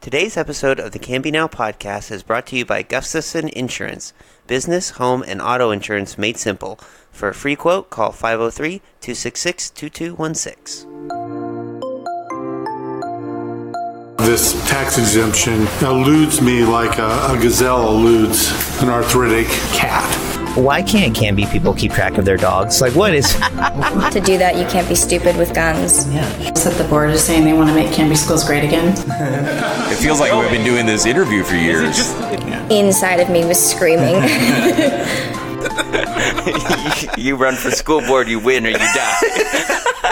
Today's episode of the Canby Now podcast is brought to you by Gustafson Insurance. Business, home, and auto insurance made simple. For a free quote, call 503-266-2216. This tax exemption eludes me like a gazelle eludes an arthritic cat. Why can't Canby people keep track of their dogs? Like, what is... To do that, you can't be stupid with guns. Yeah. That the board is saying they want to make Canby schools great again. It feels like we've been doing this interview for years. Inside of me was screaming. You run for school board, you win or you die.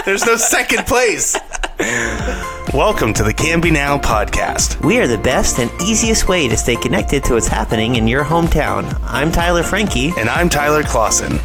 There's no second place. Welcome to the Canby Now podcast. We are the best and easiest way to stay connected to what's happening in your hometown. I'm Tyler Franke. And I'm Tyler Clausen.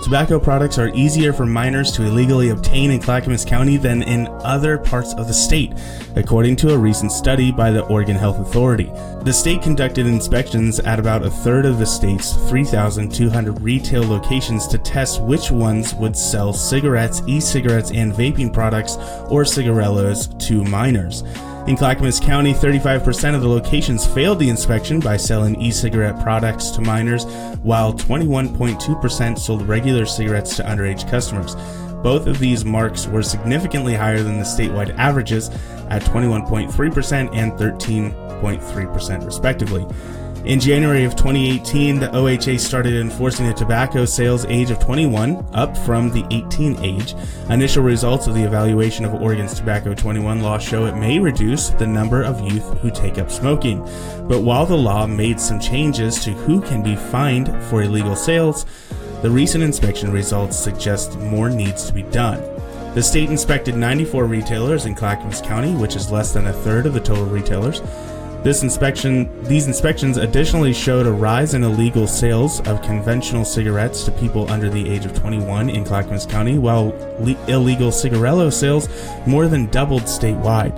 Tobacco products are easier for minors to illegally obtain in Clackamas County than in other parts of the state, according to a recent study by the Oregon Health Authority. The state conducted inspections at about a third of the state's 3,200 retail locations to test which ones would sell cigarettes, e-cigarettes, and vaping products, or cigarillos, to minors. In Clackamas County, 35% of the locations failed the inspection by selling e-cigarette products to minors, while 21.2% sold regular cigarettes to underage customers. Both of these marks were significantly higher than the statewide averages at 21.3% and 13.3% respectively. In January of 2018, the OHA started enforcing the tobacco sales age of 21, up from the 18 age. Initial results of the evaluation of Oregon's Tobacco 21 law show it may reduce the number of youth who take up smoking. But while the law made some changes to who can be fined for illegal sales, the recent inspection results suggest more needs to be done. The state inspected 94 retailers in Clackamas County, which is less than a third of the total retailers. These inspections additionally showed a rise in illegal sales of conventional cigarettes to people under the age of 21 in Clackamas County, while illegal cigarillo sales more than doubled statewide.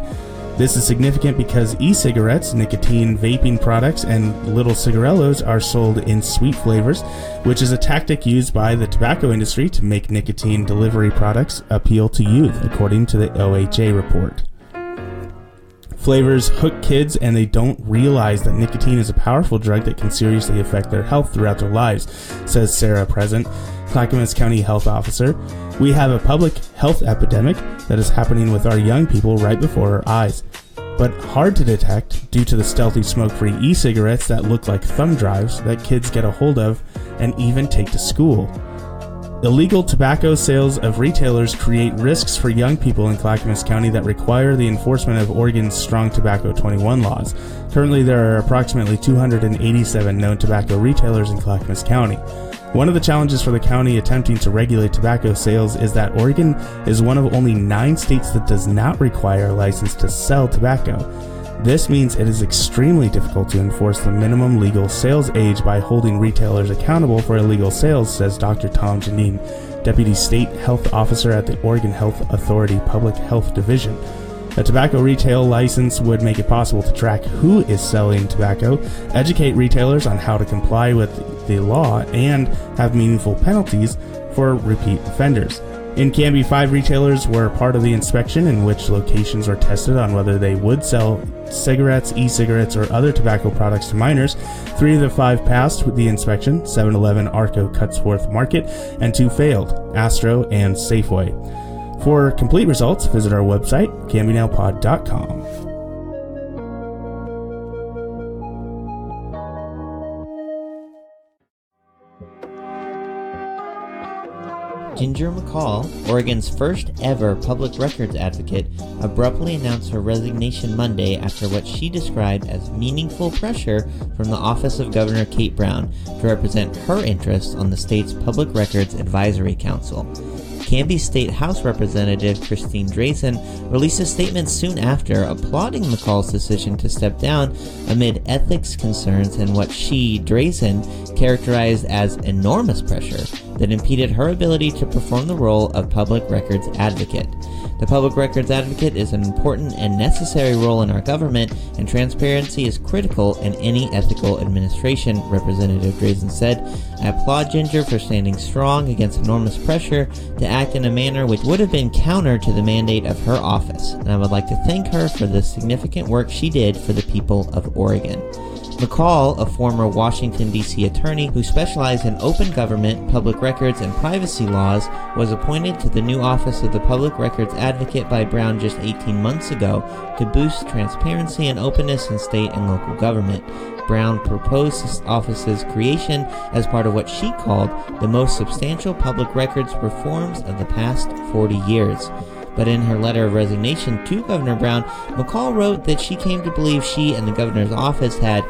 This is significant because e-cigarettes, nicotine vaping products, and little cigarillos are sold in sweet flavors, which is a tactic used by the tobacco industry to make nicotine delivery products appeal to youth, according to the OHA report. Flavors hook kids, and they don't realize that nicotine is a powerful drug that can seriously affect their health throughout their lives, says Sarah Present, Clackamas County Health Officer. We have a public health epidemic that is happening with our young people right before our eyes, but hard to detect due to the stealthy smoke-free e-cigarettes that look like thumb drives that kids get a hold of and even take to school. Illegal tobacco sales of retailers create risks for young people in Clackamas County that require the enforcement of Oregon's strong Tobacco 21 laws. Currently, there are approximately 287 known tobacco retailers in Clackamas County. One of the challenges for the county attempting to regulate tobacco sales is that Oregon is one of only 9 states that does not require a license to sell tobacco. This means it is extremely difficult to enforce the minimum legal sales age by holding retailers accountable for illegal sales, says Dr. Tom Janine, Deputy State Health Officer at the Oregon Health Authority Public Health Division. A tobacco retail license would make it possible to track who is selling tobacco, educate retailers on how to comply with the law, and have meaningful penalties for repeat offenders. In Canby, 5 retailers were part of the inspection, in which locations were tested on whether they would sell cigarettes, e-cigarettes, or other tobacco products to minors. 3 of the 5 passed with the inspection: 7-Eleven, Arco, Cutsworth Market, and 2 failed: Astro and Safeway. For complete results, visit our website, CanbyNowPod.com. Ginger McCall, Oregon's first ever public records advocate, abruptly announced her resignation Monday after what she described as meaningful pressure from the office of Governor Kate Brown to represent her interests on the state's Public Records Advisory Council. Canby State House Representative Christine Drazen released a statement soon after applauding McCall's decision to step down amid ethics concerns and what she, Drazen, characterized as enormous pressure that impeded her ability to perform the role of public records advocate. The public records advocate is an important and necessary role in our government, and transparency is critical in any ethical administration, Representative Drazen said. I applaud Ginger for standing strong against enormous pressure to act in a manner which would have been counter to the mandate of her office, and I would like to thank her for the significant work she did for the people of Oregon. McCall, a former Washington, D.C. attorney who specialized in open government, public records, and privacy laws, was appointed to the new office of the Public Records Advocate by Brown just 18 months ago to boost transparency and openness in state and local government. Brown proposed this office's creation as part of what she called the most substantial public records reforms of the past 40 years. But in her letter of resignation to Governor Brown, McCall wrote that she came to believe she and the governor's office had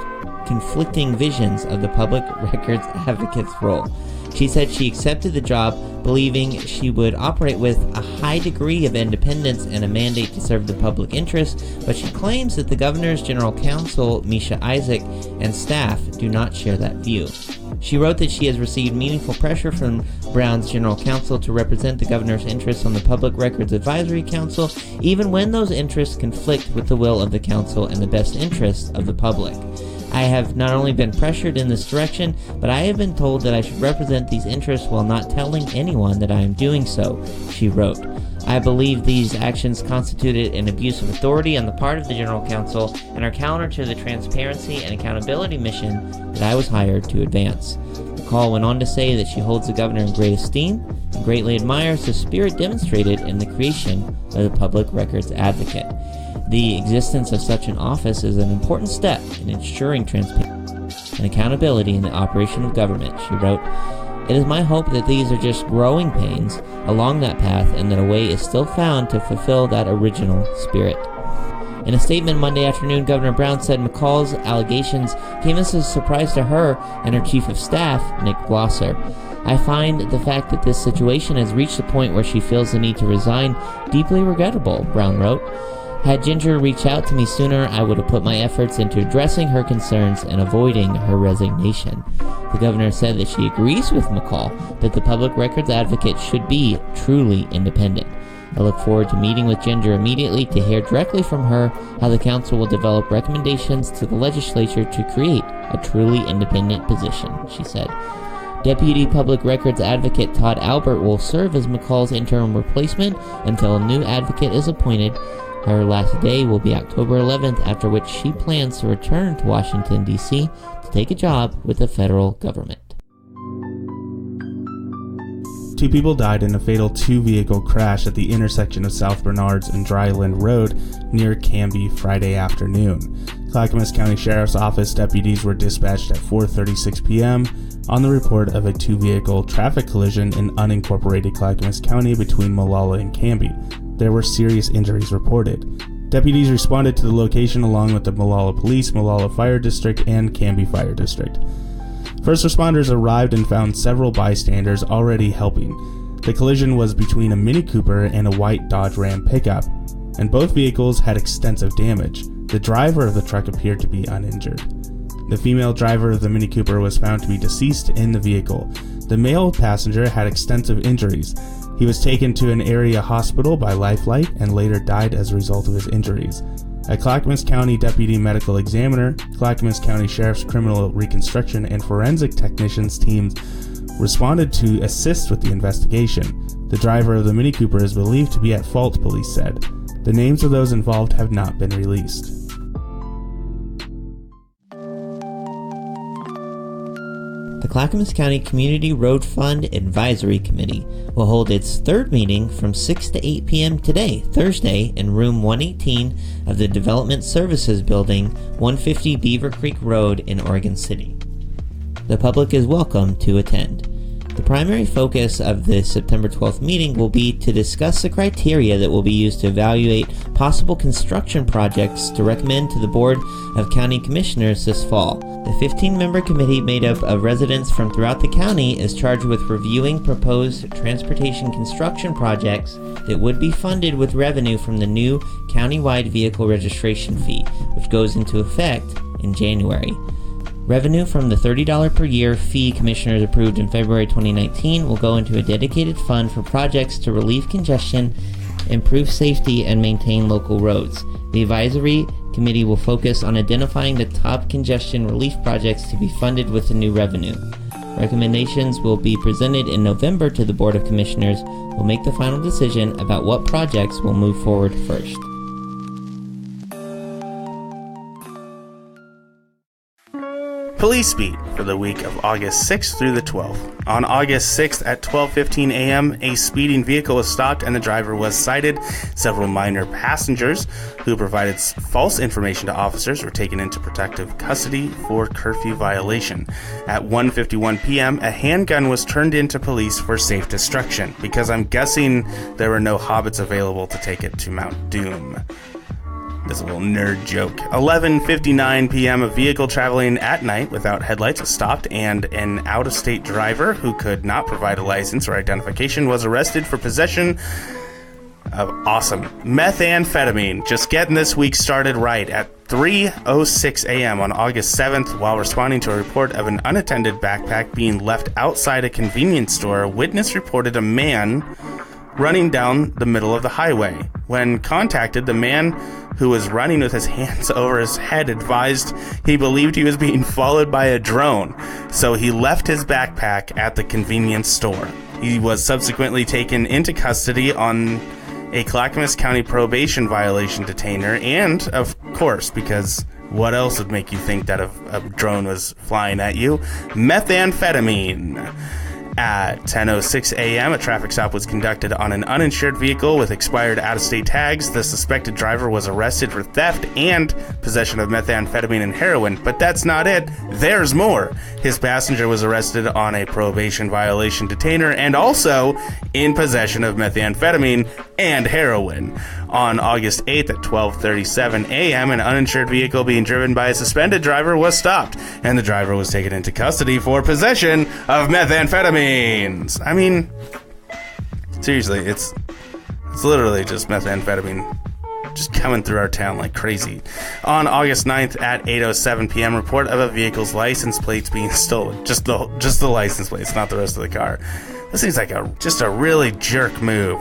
conflicting visions of the public records advocate's role. She said she accepted the job believing she would operate with a high degree of independence and a mandate to serve the public interest, but she claims that the governor's general counsel, Misha Isaac, and staff do not share that view. She wrote that she has received meaningful pressure from Brown's general counsel to represent the governor's interests on the Public Records Advisory Council, even when those interests conflict with the will of the council and the best interests of the public. I have not only been pressured in this direction, but I have been told that I should represent these interests while not telling anyone that I am doing so, she wrote. I believe these actions constituted an abuse of authority on the part of the General Counsel and are counter to the transparency and accountability mission that I was hired to advance. McCall went on to say that she holds the governor in great esteem and greatly admires the spirit demonstrated in the creation of the Public Records Advocate. The existence of such an office is an important step in ensuring transparency and accountability in the operation of government, she wrote. It is my hope that these are just growing pains along that path and that a way is still found to fulfill that original spirit. In a statement Monday afternoon, Governor Brown said McCall's allegations came as a surprise to her and her chief of staff, Nick Blosser. I find the fact that this situation has reached a point where she feels the need to resign deeply regrettable, Brown wrote. Had Ginger reached out to me sooner, I would have put my efforts into addressing her concerns and avoiding her resignation. The governor said that she agrees with McCall that the Public Records Advocate should be truly independent. I look forward to meeting with Ginger immediately to hear directly from her how the council will develop recommendations to the legislature to create a truly independent position, she said. Deputy Public Records Advocate Todd Albert will serve as McCall's interim replacement until a new advocate is appointed. Her last day will be October 11th, after which she plans to return to Washington, D.C. to take a job with the federal government. 2 people died in a fatal 2-vehicle crash at the intersection of South Bernards and Dryland Road near Canby Friday afternoon. Clackamas County Sheriff's Office deputies were dispatched at 4:36 p.m. on the report of a 2-vehicle traffic collision in unincorporated Clackamas County between Molalla and Canby. There were serious injuries reported. Deputies responded to the location along with the Molalla Police, Molalla Fire District, and Canby Fire District. First responders arrived and found several bystanders already helping. The collision was between a Mini Cooper and a white Dodge Ram pickup, and both vehicles had extensive damage. The driver of the truck appeared to be uninjured. The female driver of the Mini Cooper was found to be deceased in the vehicle. The male passenger had extensive injuries. He was taken to an area hospital by Lifelight and later died as a result of his injuries. A Clackamas County Deputy Medical Examiner, Clackamas County Sheriff's Criminal Reconstruction, and Forensic Technicians teams responded to assist with the investigation. The driver of the Mini Cooper is believed to be at fault, police said. The names of those involved have not been released. The Clackamas County Community Road Fund Advisory Committee will hold its third meeting from 6 to 8 p.m. today, Thursday, in room 118 of the Development Services Building, 150 Beaver Creek Road in Oregon City. The public is welcome to attend. The primary focus of the September 12th meeting will be to discuss the criteria that will be used to evaluate possible construction projects to recommend to the Board of County Commissioners this fall. The 15-member committee made up of residents from throughout the county is charged with reviewing proposed transportation construction projects that would be funded with revenue from the new countywide vehicle registration fee, which goes into effect in January. Revenue from the $30 per year fee commissioners approved in February 2019 will go into a dedicated fund for projects to relieve congestion improve safety, and maintain local roads. The advisory committee will focus on identifying the top congestion relief projects to be funded with the new revenue. Recommendations will be presented in November to the Board of Commissioners, who will make the final decision about what projects will move forward first. Police Beat for the week of August 6th through the 12th. On August 6th at 12:15 a.m., a speeding vehicle was stopped and the driver was cited. Several minor passengers who provided false information to officers were taken into protective custody for curfew violation. At 1:51 p.m., a handgun was turned into police for safe destruction, because I'm guessing there were no hobbits available to take it to Mount Doom. That's a little nerd joke. 11:59 p.m., a vehicle traveling at night without headlights was stopped, and an out-of-state driver who could not provide a license or identification was arrested for possession of awesome methamphetamine. Just getting this week started right. At 3:06 a.m. on August 7th, while responding to a report of an unattended backpack being left outside a convenience store, a witness reported a man running down the middle of the highway. When contacted, the man who was running with his hands over his head advised he believed he was being followed by a drone, so he left his backpack at the convenience store. He was subsequently taken into custody on a Clackamas County probation violation detainer, and, of course, because what else would make you think that a drone was flying at you? Methamphetamine. At 10:06 a.m., a traffic stop was conducted on an uninsured vehicle with expired out-of-state tags. The suspected driver was arrested for theft and possession of methamphetamine and heroin, but that's not it. There's more. His passenger was arrested on a probation violation detainer and also in possession of methamphetamine and heroin. On August 8th at 12:37 a.m., an uninsured vehicle being driven by a suspended driver was stopped, and the driver was taken into custody for possession of methamphetamines. I mean, seriously, it's literally just methamphetamine just coming through our town like crazy. On August 9th at 8:07 p.m., report of a vehicle's license plates being stolen. Just the license plates, not the rest of the car. This seems like just a really jerk move.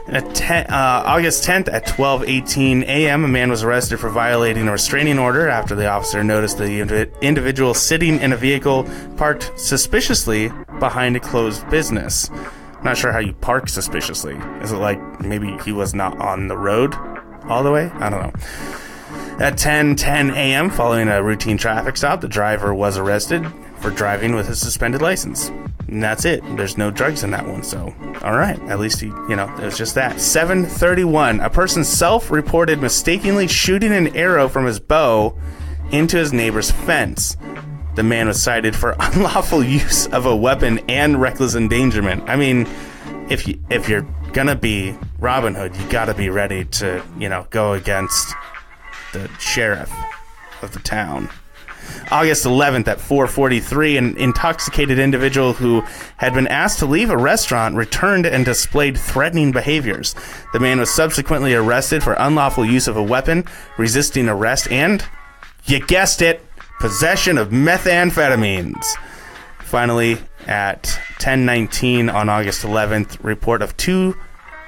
At August 10th at 12:18 a.m., a man was arrested for violating a restraining order after the officer noticed the individual sitting in a vehicle parked suspiciously behind a closed business. I'm not sure how you park suspiciously. Is it like maybe he was not on the road all the way? I don't know. At 10:10 a.m., following a routine traffic stop, the driver was arrested for driving with a suspended license. And that's it. There's no drugs in that one, so all right. At least it was just that. 7:31. A person self-reported mistakenly shooting an arrow from his bow into his neighbor's fence. The man was cited for unlawful use of a weapon and reckless endangerment. I mean, if you're gonna be Robin Hood, you gotta be ready to, go against the sheriff of the town. August 11th at 4:43, an intoxicated individual who had been asked to leave a restaurant returned and displayed threatening behaviors. The man was subsequently arrested for unlawful use of a weapon, resisting arrest, and, you guessed it, possession of methamphetamines. Finally, at 10:19 on August 11th, report of 2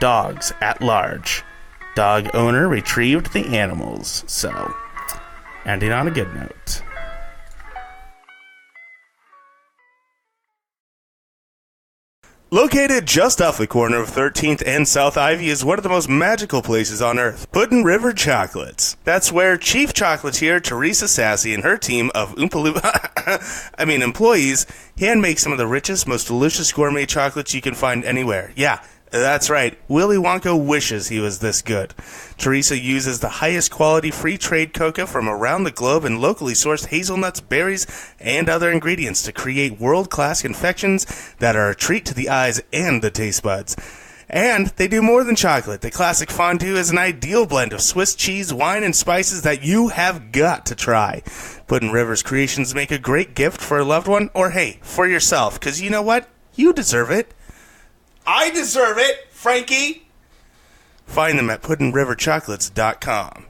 dogs at large. Dog owner retrieved the animals. So, ending on a good note. Located just off the corner of 13th and South Ivy is one of the most magical places on earth, Puddin' River Chocolates. That's where Chief Chocolatier Teresa Sassy and her team of employees hand make some of the richest, most delicious gourmet chocolates you can find anywhere. Yeah, that's right. Willy Wonka wishes he was this good. Teresa uses the highest quality free trade cocoa from around the globe and locally sourced hazelnuts, berries, and other ingredients to create world-class confections that are a treat to the eyes and the taste buds. And they do more than chocolate. The classic fondue is an ideal blend of Swiss cheese, wine, and spices that you have got to try. Puddin' River's creations make a great gift for a loved one, or hey, for yourself, because you know what? You deserve it. I deserve it, Frankie! Find them at puddinriverchocolates.com.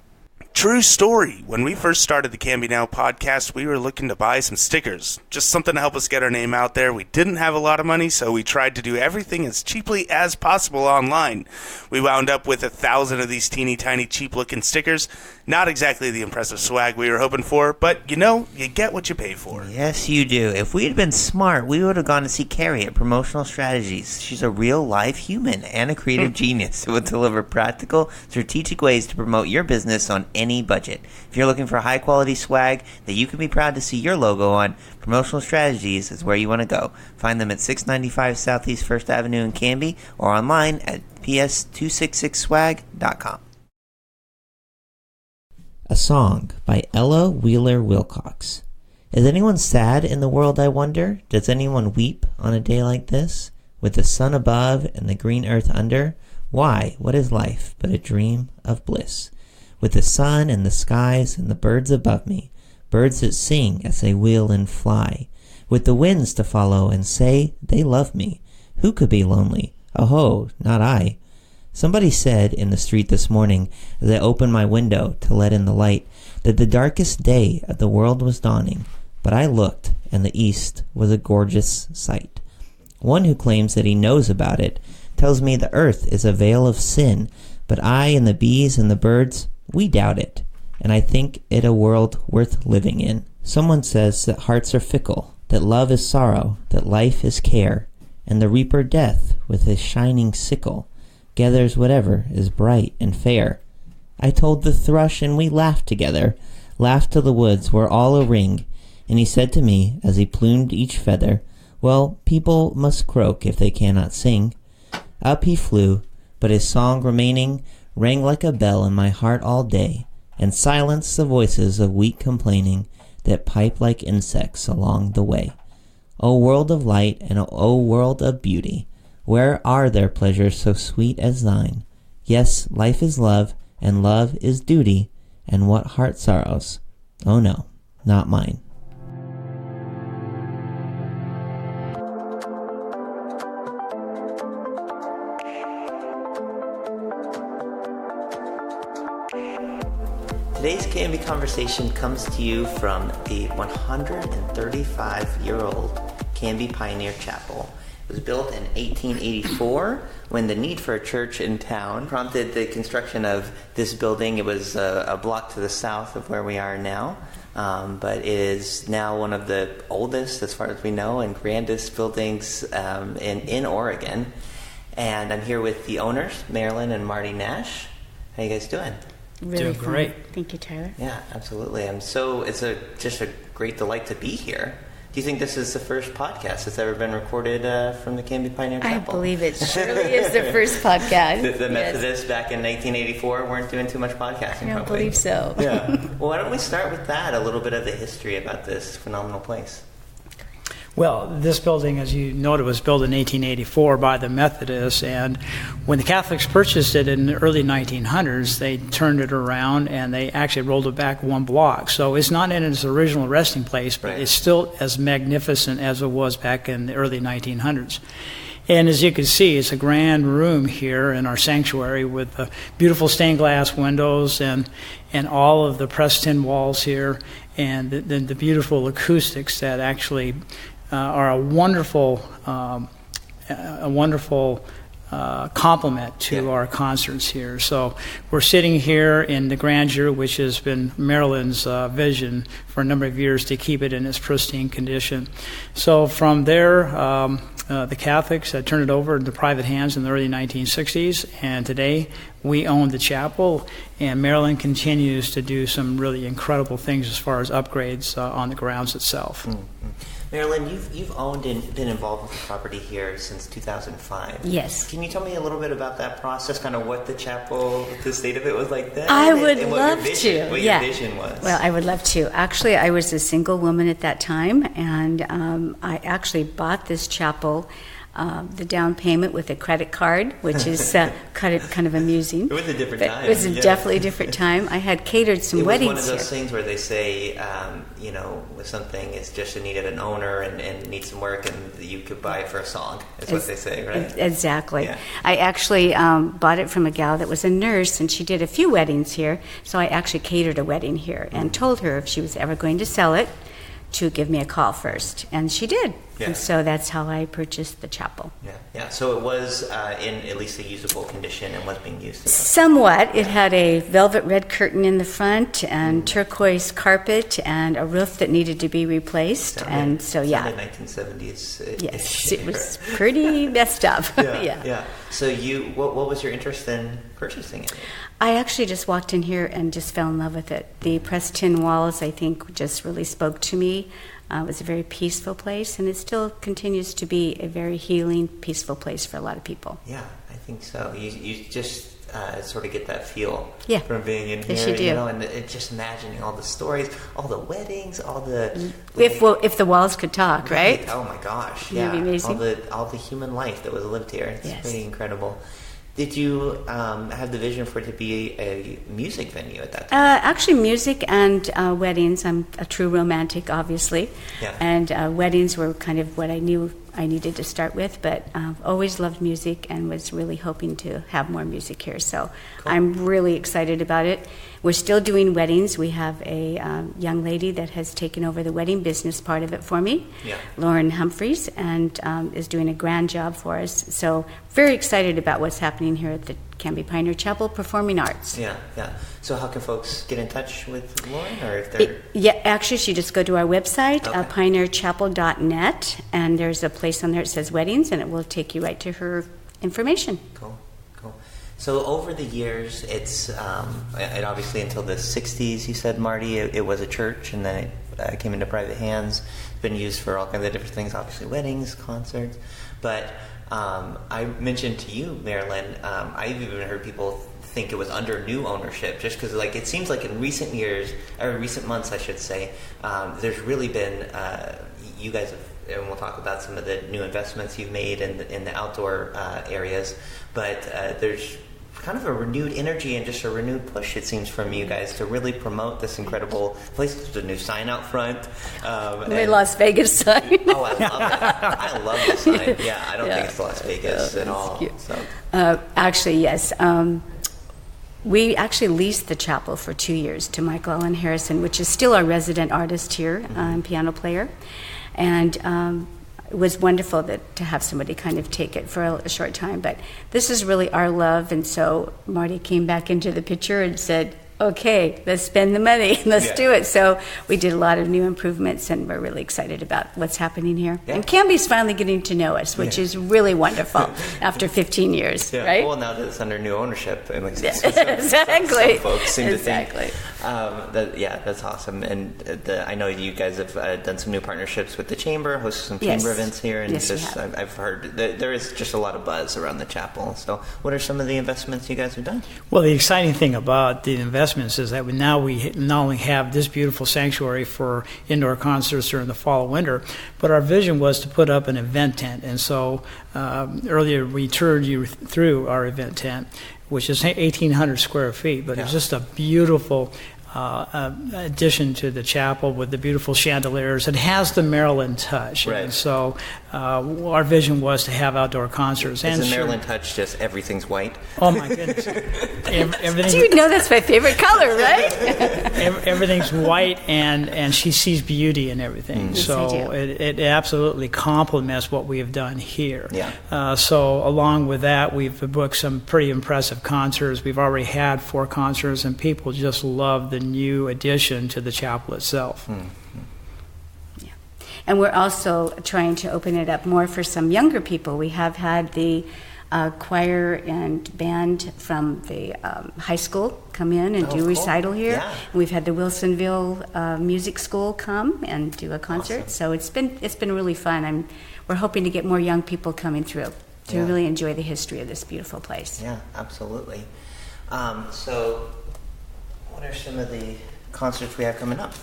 True story. When we first started the Canby Now podcast, we were looking to buy some stickers. Just something to help us get our name out there. We didn't have a lot of money, so we tried to do everything as cheaply as possible online. We wound up with 1,000 of these teeny tiny cheap looking stickers. Not exactly the impressive swag we were hoping for, but you get what you pay for. Yes, you do. If we had been smart, we would have gone to see Carrie at Promotional Strategies. She's a real live human and a creative genius who will deliver practical, strategic ways to promote your business on any budget. If you're looking for high quality swag that you can be proud to see your logo on, Promotional Strategies is where you want to go. Find them at 695 Southeast 1st Avenue in Canby or online at ps266swag.com. A song by Ella Wheeler Wilcox. Is anyone sad in the world, I wonder? Does anyone weep on a day like this? With the sun above and the green earth under? Why, what is life but a dream of bliss? With the sun and the skies and the birds above me, birds that sing as they wheel and fly, with the winds to follow and say they love me. Who could be lonely? Oh, not I. Somebody said in the street this morning as I opened my window to let in the light that the darkest day of the world was dawning, but I looked and the east was a gorgeous sight. One who claims that he knows about it tells me the earth is a veil of sin, but I and the bees and the birds, we doubt it, and I think it a world worth living in. Someone says that hearts are fickle, that love is sorrow, that life is care, and the reaper death with his shining sickle gathers whatever is bright and fair. I told the thrush and we laughed together, laughed till the woods were all a ring, and he said to me as he plumed each feather, well, people must croak if they cannot sing. Up he flew, but his song remaining rang like a bell in my heart all day, and silenced the voices of weak complaining that pipe like insects along the way. O world of light and O world of beauty, where are there pleasures so sweet as thine? Yes, life is love, and love is duty, and what heart sorrows? Oh no, not mine. Today's Canby Conversation comes to you from the 135-year-old Canby Pioneer Chapel. It was built in 1884 when the need for a church in town prompted the construction of this building. It was a block to the south of where we are now, but it is now one of the oldest, as far as we know, and grandest buildings in Oregon. And I'm here with the owners, Marilyn and Martin Nash. How you guys doing? Really doing fun. great. Thank you, Tyler. Yeah, absolutely. It's just a great delight to be here. Do you think this is the first podcast that's ever been recorded from the Canby Pioneer Chapel? I believe it surely is the first podcast. The Methodists back in 1984 weren't doing too much podcasting, I don't probably. believe so. Yeah. Well, why don't we start with that, a little bit of the history about this phenomenal place. Well, this building, as you noted, was built in 1884 by the Methodists, and when the Catholics purchased it in the early 1900s, they turned it around and they actually rolled it back one block. So it's not in its original resting place, but it's still as magnificent as it was back in the early 1900s. And as you can see, it's a grand room here in our sanctuary with beautiful stained glass windows and all of the pressed tin walls here, and the beautiful acoustics that actually are a wonderful complement to our concerts here. So we're sitting here in the grandeur, which has been Marilyn's vision for a number of years, to keep it in its pristine condition. So from there, the Catholics turned it over into private hands in the early 1960s, and today we own the chapel, and Marilyn continues to do some really incredible things as far as upgrades on the grounds itself. Mm-hmm. Marilyn, you've owned and been involved with the property here since 2005. Yes. Can you tell me a little bit about that process, kind of what the chapel, the state of it was like then? I would and love what your vision, to. What yeah. your vision was. Well, I would love to. Actually, I was a single woman at that time, and I actually bought this chapel the down payment with a credit card, which is kind of amusing. It was a different time. It was definitely a different time. I had catered some weddings here. It was one of those things where they say, with something it's just in need of an owner and needs some work, and you could buy it for a song, is what they say, right? Exactly. Yeah. I actually bought it from a gal that was a nurse, and she did a few weddings here, so I actually catered a wedding here and told her if she was ever going to sell it, to give me a call first, and she did. Yeah. And so that's how I purchased the chapel. Yeah. So it was in at least a usable condition and was being used. Somewhat. It had a velvet red curtain in the front and turquoise carpet and a roof that needed to be replaced. Sounded 1970s. Yes, it was pretty messed up. Yeah. So what was your interest in purchasing it? I actually just walked in here and just fell in love with it. The pressed tin walls, I think, just really spoke to me. It was a very peaceful place, and it still continues to be a very healing, peaceful place for a lot of people. Yeah, I think so. You just sort of get that feel from being in yes, here, you do. And just imagining all the stories, all the weddings, all the... If the walls could talk, right? Oh my gosh, That'd be amazing. All the human life that was lived here. It's pretty incredible. Did you have the vision for it to be a music venue at that time? Actually, music and weddings. I'm a true romantic, obviously. Yeah. And weddings were kind of what I knew I needed to start with, but always loved music and was really hoping to have more music here. So I'm really excited about it. We're still doing weddings. We have a young lady that has taken over the wedding business part of it for me, Lauren Humphreys, and is doing a grand job for us. So very excited about what's happening here at the Canby Pioneer Chapel Performing Arts. Yeah. So how can folks get in touch with Lauren, or if they're... Actually, you just go to our website, pioneerchapel.net, and there's a place on there that says weddings, and it will take you right to her information. Cool. So over the years, it's it obviously until the 60s, you said, Marty, it was a church, and then it came into private hands. It's been used for all kinds of different things, obviously weddings, concerts. But I mentioned to you, Marilyn, I've even heard people think it was under new ownership, just because it seems like in recent years, or recent months, I should say, there's really been, you guys have, and we'll talk about some of the new investments you've made in the outdoor areas, but there's kind of a renewed energy and just a renewed push, it seems, from you guys to really promote this incredible place. There's a new sign out front. The Las Vegas sign. Oh, I love it. I love the sign. Yeah, I don't think it's Las Vegas at all. Cute. So. Actually, yes. We actually leased the chapel for 2 years to Michael Allen Harrison, which is still our resident artist here, piano player. And it was wonderful to have somebody kind of take it for a short time. But this is really our love, and so Marty came back into the picture and said, okay, let's spend the money, let's do it. So we did a lot of new improvements, and we're really excited about what's happening here. Yeah. And Canby's finally getting to know us, which is really wonderful after 15 years, right? Well, now that it's under new ownership, it makes sense. Exactly. Some folks seem to think. That's awesome. And I know you guys have done some new partnerships with the Chamber, hosted some Chamber events here, and I've heard that there is just a lot of buzz around the chapel. So what are some of the investments you guys have done? Well, the exciting thing about the investments is that we not only have this beautiful sanctuary for indoor concerts during the fall and winter, but our vision was to put up an event tent. And so earlier we toured you through our event tent, which is 1,800 square feet, but it's just a beautiful addition to the chapel with the beautiful chandeliers. It has the Maryland touch, and so our vision was to have outdoor concerts. Is the Maryland touch just everything's white? Oh my goodness! Everything. Do you know that's my favorite color, right? Everything's white, and she sees beauty in everything. Yes, so it absolutely complements what we have done here. Yeah. So along with that, we've booked some pretty impressive concerts. We've already had 4 concerts, and people just love the new addition to the chapel itself. Yeah. And we're also trying to open it up more for some younger people. We have had the choir and band from the high school come in and do recital here. Yeah. And we've had the Wilsonville Music School come and do a concert. Awesome. So it's been really fun. We're hoping to get more young people coming through to really enjoy the history of this beautiful place. Yeah, absolutely. So what are some of the concerts we have coming up?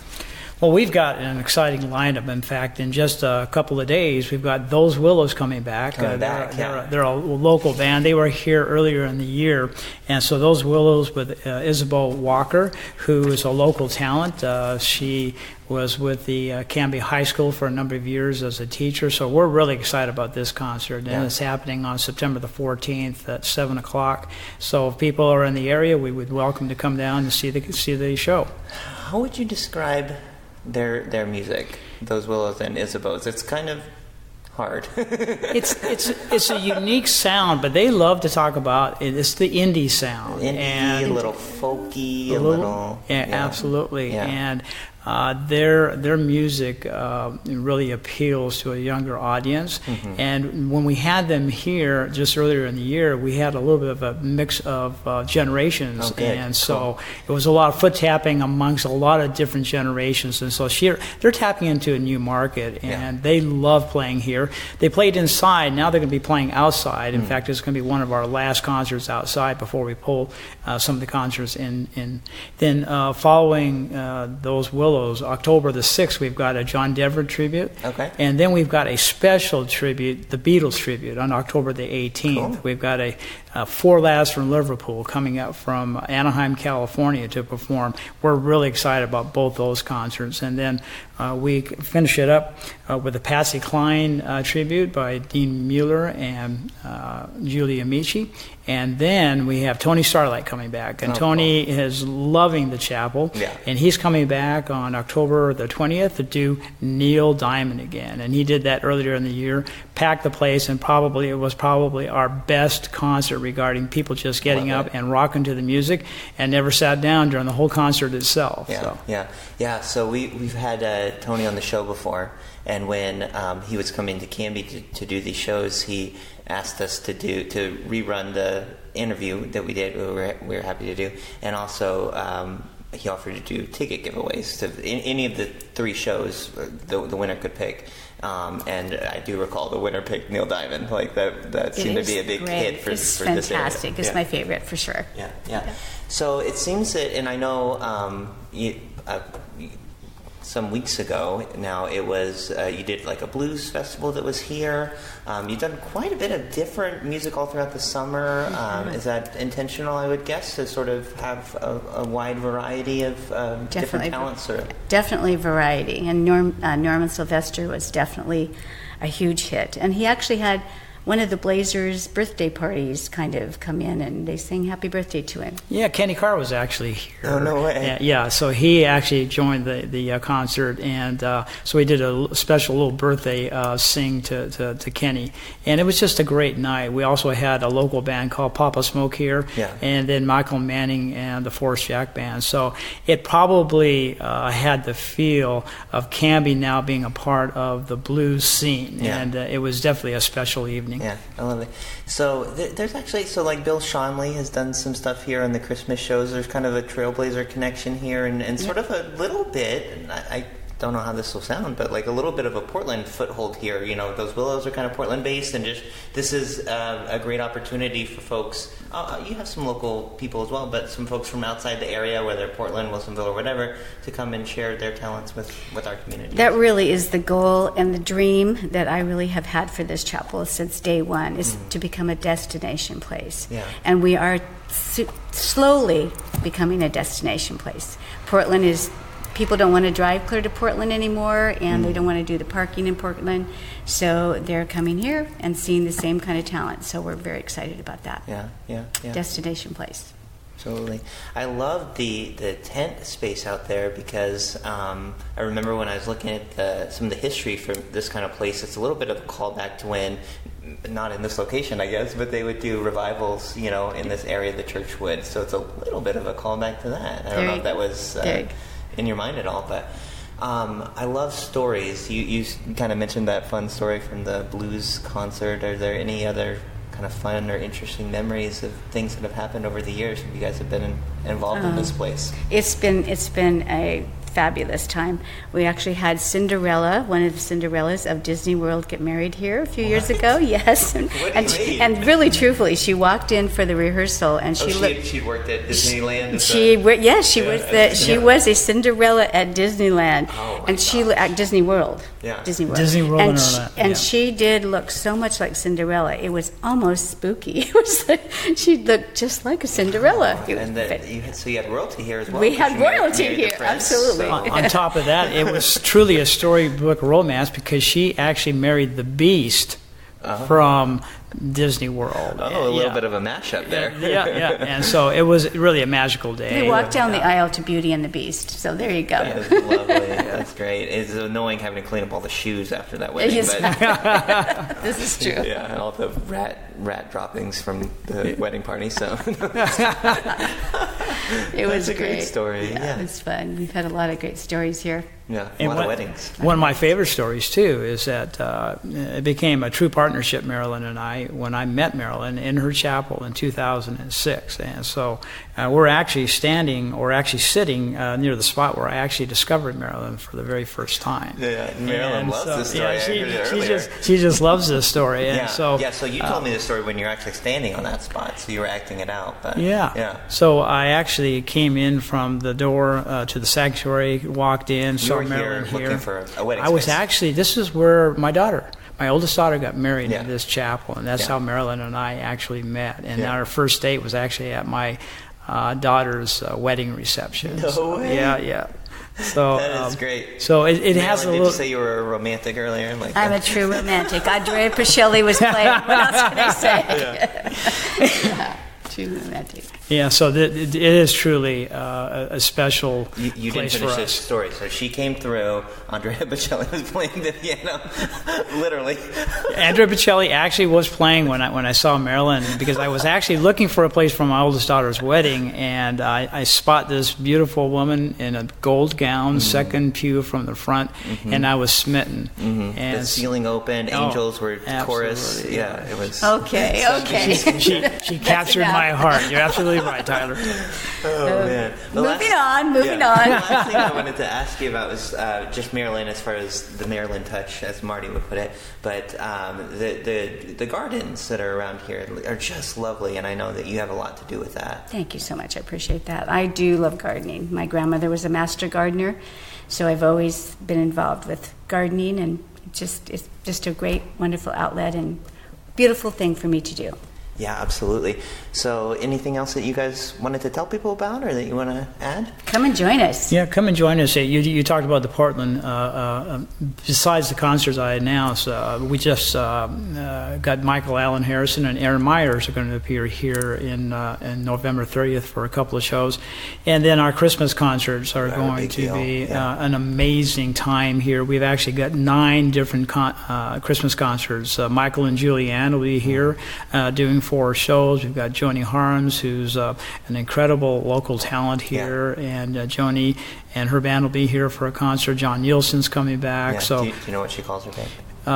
Well, we've got an exciting lineup. In fact, in just a couple of days, we've got Those Willows coming back. They're a local band. They were here earlier in the year. And so Those Willows with Isabel Walker, who is a local talent. She was with the Canby High School for a number of years as a teacher. So we're really excited about this concert. And it's happening on September the 14th at 7 o'clock. So if people are in the area, we would welcome to come down and see the show. How would you describe their music, Those Willows and Isabel's? It's kind of hard. it's a unique sound, but they love to talk about it. It's the indie sound. A little folky, a little... Yeah, absolutely. Yeah. And their music really appeals to a younger audience. Mm-hmm. And when we had them here just earlier in the year, we had a little bit of a mix of generations. And so it was a lot of foot tapping amongst a lot of different generations. And so they're tapping into a new market, and they love playing here. They played inside. Now they're going to be playing outside. In fact, it's going to be one of our last concerts outside before we pull some of the concerts in. Then following Those Willows, October the 6th, we've got a John Denver tribute. Okay. And then we've got a special tribute, the Beatles tribute, on October the 18th. Cool. We've got four lads from Liverpool coming up from Anaheim, California to perform. We're really excited about both those concerts. And then we finish it up with a Patsy Cline tribute by Dean Mueller and Julie Amici. And then we have Tony Starlight coming back. And Tony is loving the chapel. Yeah. And he's coming back on October the 20th to do Neil Diamond again. And he did that earlier in the year, packed the place, and it was probably our best concert regarding people just getting up and rocking to the music and never sat down during the whole concert itself. Yeah. So we've had Tony on the show before, and when he was coming to Canby to do these shows, he asked us to rerun the interview that we did. We were happy to do, and also he offered to do ticket giveaways to any of the three shows the winner could pick. And I do recall the winner picked Neil Diamond. Like that seemed to be a big hit for this area. It's fantastic. It's my favorite for sure. Yeah. So it seems that, and I know some weeks ago now, it was you did like a blues festival that was here. You've done quite a bit of different music all throughout the summer. Is that intentional, I would guess, to sort of have a wide variety of different talents? Or? Definitely variety. And Norman Sylvester was definitely a huge hit. And he actually had one of the Blazers' birthday parties kind of come in, and they sang happy birthday to him. Yeah, Kenny Carr was actually here. Oh, no way. Yeah, so he actually joined the concert, and so we did a special little birthday sing to Kenny. And it was just a great night. We also had a local band called Papa Smoke here, and then Michael Manning and the Forrest Jack Band. So it probably had the feel of Canby now being a part of the blues scene, and it was definitely a special evening. Yeah, I love it. So there's actually, like Bill Schonley has done some stuff here on the Christmas shows. There's kind of a Trailblazer connection here, and sort of a little bit, and I don't know how this will sound, but like a little bit of a Portland foothold here. You know, Those Willows are kind of Portland based, and just this is a great opportunity for folks. You have some local people as well, but some folks from outside the area, whether Portland, Wilsonville, or whatever, to come and share their talents with our community. That really is the goal and the dream that I really have had for this chapel since day one, is to become a destination place. Yeah. And we are slowly becoming a destination place. Portland is... People don't want to drive clear to Portland anymore, and they don't want to do the parking in Portland. So they're coming here and seeing the same kind of talent. So we're very excited about that. Yeah. Destination place. Absolutely. I love the tent space out there because I remember when I was looking at some of the history for this kind of place, it's a little bit of a callback to when, not in this location, I guess, but they would do revivals, in this area, the church would. So it's a little bit of a callback to that. I don't know if that was... in your mind at all, but I love stories. You kind of mentioned that fun story from the blues concert. Are there any other kind of fun or interesting memories of things that have happened over the years when you guys have been involved in this place? It's been a fabulous time. We actually had Cinderella, one of the Cinderellas of Disney World, get married here a few years ago. Yes, and really truthfully, she walked in for the rehearsal, and she she'd worked at Disneyland. She was a Cinderella at Disneyland, at Disney World. Yeah. Disney World, and she did look so much like Cinderella. It was almost spooky. It was like, she looked just like a Cinderella. So you had royalty here as well. We had royalty here, absolutely. On top of that, it was truly a storybook romance because she actually married the Beast from Disney World. Oh, a little bit of a mashup there. Yeah. And so it was really a magical day. We walked down the aisle to Beauty and the Beast, so there you go. That's lovely. That's great. It's annoying having to clean up all the shoes after that wedding. But this is true. Yeah, and all the rat droppings from the wedding party. So it was a great story. Yeah, it was fun. We've had a lot of great stories here. Yeah, a lot of weddings. One of my favorite stories, too, is that it became a true partnership, Marilyn and I, when I met Marilyn in her chapel in 2006. And so we're actually sitting near the spot where I actually discovered Marilyn for the very first time. Yeah, Marilyn loves this story. She just loves this story. And so you told me this story when you're actually standing on that spot, so you were acting it out. But, So I actually came in from the door to the sanctuary, walked in, saw Marilyn here. Looking for a wedding I was actually, this is where my oldest daughter got married in this chapel, and that's how Marilyn and I actually met. And our first date was actually at my daughter's wedding reception. No way. Yeah. So that is great. So it Marilyn, has a little. Did you say you were a romantic earlier? I'm a true romantic. Andrea Bocelli was playing. What else can I say? True romantic. Yeah, so it is truly a special you place didn't finish for this us. story. So she came through. Andrea Bocelli was playing the piano, literally. Andrea Bocelli actually was playing when I saw Marilyn, because I was actually looking for a place for my oldest daughter's wedding, and I spot this beautiful woman in a gold gown, second pew from the front, and I was smitten. And the ceiling opened, angels were chorus. Yeah, it was. Okay. She captured my heart. You're absolutely right, Tyler. Oh, man. Moving on. The last thing I wanted to ask you about was just Marilyn, as far as the Marilyn touch, as Marty would put it. But the gardens that are around here are just lovely, and I know that you have a lot to do with that. Thank you so much. I appreciate that. I do love gardening. My grandmother was a master gardener, so I've always been involved with gardening, and it's just a great, wonderful outlet and beautiful thing for me to do. Yeah, absolutely. So anything else that you guys wanted to tell people about, or that you want to add? Come and join us. Yeah, come and join us. You talked about the Portland. Besides the concerts I announced, we just got Michael Allen Harrison and Aaron Myers are going to appear here in November 30th for a couple of shows. And then our Christmas concerts are going to be an amazing time here. We've actually got 9 different Christmas concerts. Michael and Julianne will be here doing 4 shows. We've got Joni Harms, who's an incredible local talent here, and Joni and her band will be here for a concert. John Nielsen's coming back. Yeah. So, do you know what she calls her band? The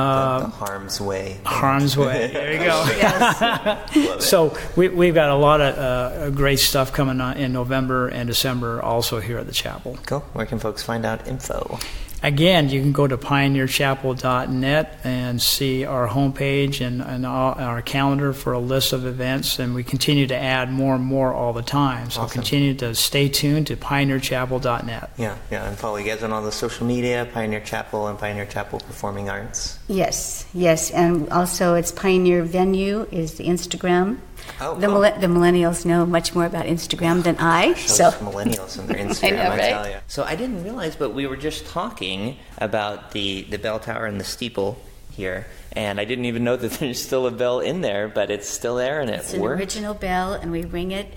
Harm's Way. Harm's Way. There you go. Yes. So we've got a lot of great stuff coming on in November and December also here at the chapel. Cool. Where can folks find out info? Again, you can go to pioneerchapel.net and see our homepage and our calendar for a list of events, and we continue to add more and more all the time. So continue to stay tuned to pioneerchapel.net. Yeah, and follow you guys on all the social media, Pioneer Chapel and Pioneer Chapel Performing Arts. Yes, and also it's Pioneer Venue is the Instagram. Oh, the cool. The millennials know much more about Instagram than I. So millennials and their Instagram, I know, right? I tell you. So I didn't realize, but we were just talking about the bell tower and the steeple here, and I didn't even know that there's still a bell in there, but it's still there and it's an original bell, and we ring it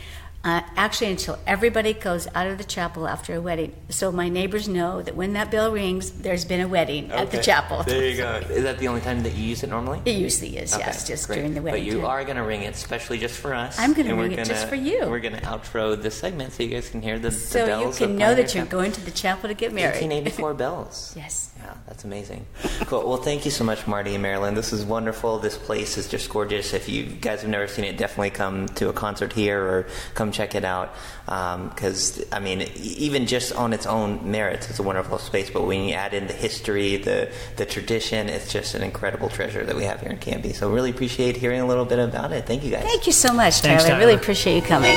actually until everybody goes out of the chapel after a wedding. So my neighbors know that when that bell rings, there's been a wedding at the chapel. There you go. Is that the only time that you use it normally? It usually is, yes, just great. during the wedding. But you are going to ring it specially just for us. I'm going to ring it just for you. We're going to outro this segment so you guys can hear the bells. So you can know that you're going to the chapel to get married. 1884 bells. Yes. Yeah, that's amazing. Cool. Well, thank you so much, Marty and Marilyn. This is wonderful. This place is just gorgeous. If you guys have never seen it, definitely come to a concert here or come come check it out, because I mean, even just on its own merits, it's a wonderful space. But when you add in the history, the tradition, it's just an incredible treasure that we have here in Canby. So really appreciate hearing a little bit about it. Thank you guys. Thank you so much, Thanks, Tyler. I really appreciate you coming.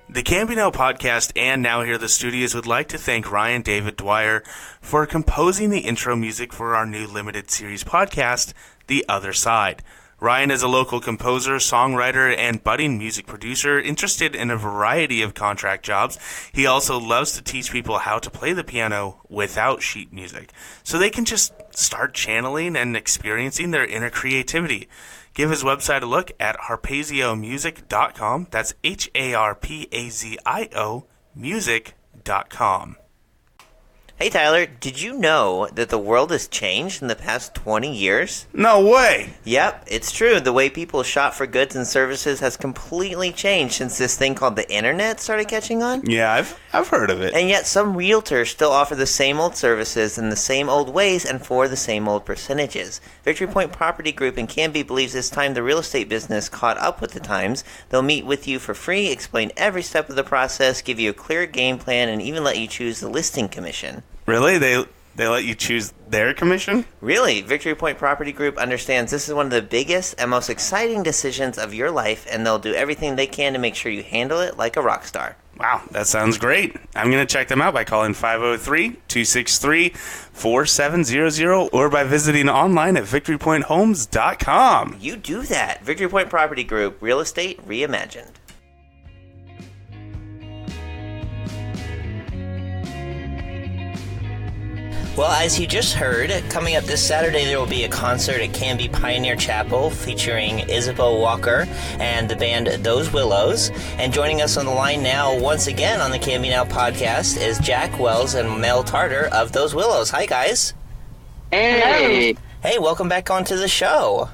The Canby Now podcast and Now Here the Studios would like to thank Ryan David Dwyer for composing the intro music for our new limited series podcast, The Other Side. Ryan is a local composer, songwriter, and budding music producer interested in a variety of contract jobs. He also loves to teach people how to play the piano without sheet music, so they can just start channeling and experiencing their inner creativity. Give his website a look at harpaziomusic.com. That's HARPAZIO music.com. Hey Tyler, did you know that the world has changed in the past 20 years? No way! Yep, it's true. The way people shop for goods and services has completely changed since this thing called the internet started catching on. Yeah, I've heard of it. And yet some realtors still offer the same old services in the same old ways and for the same old percentages. Victory Point Property Group in Canby believes it's time the real estate business caught up with the times. They'll meet with you for free, explain every step of the process, give you a clear game plan, and even let you choose the listing commission. Really? They let you choose their commission? Really, Victory Point Property Group understands this is one of the biggest and most exciting decisions of your life, and they'll do everything they can to make sure you handle it like a rock star. Wow, that sounds great. I'm going to check them out by calling 503-263-4700 or by visiting online at victorypointhomes.com. You do that. Victory Point Property Group, real estate reimagined. Well, as you just heard, coming up this Saturday there will be a concert at Canby Pioneer Chapel featuring Isabel Walker and the band Those Willows. And joining us on the line now, once again on the Canby Now podcast, is Jack Wells and Mel Tarter of Those Willows. Hi, guys. Hey. Hello. Hey, welcome back onto the show.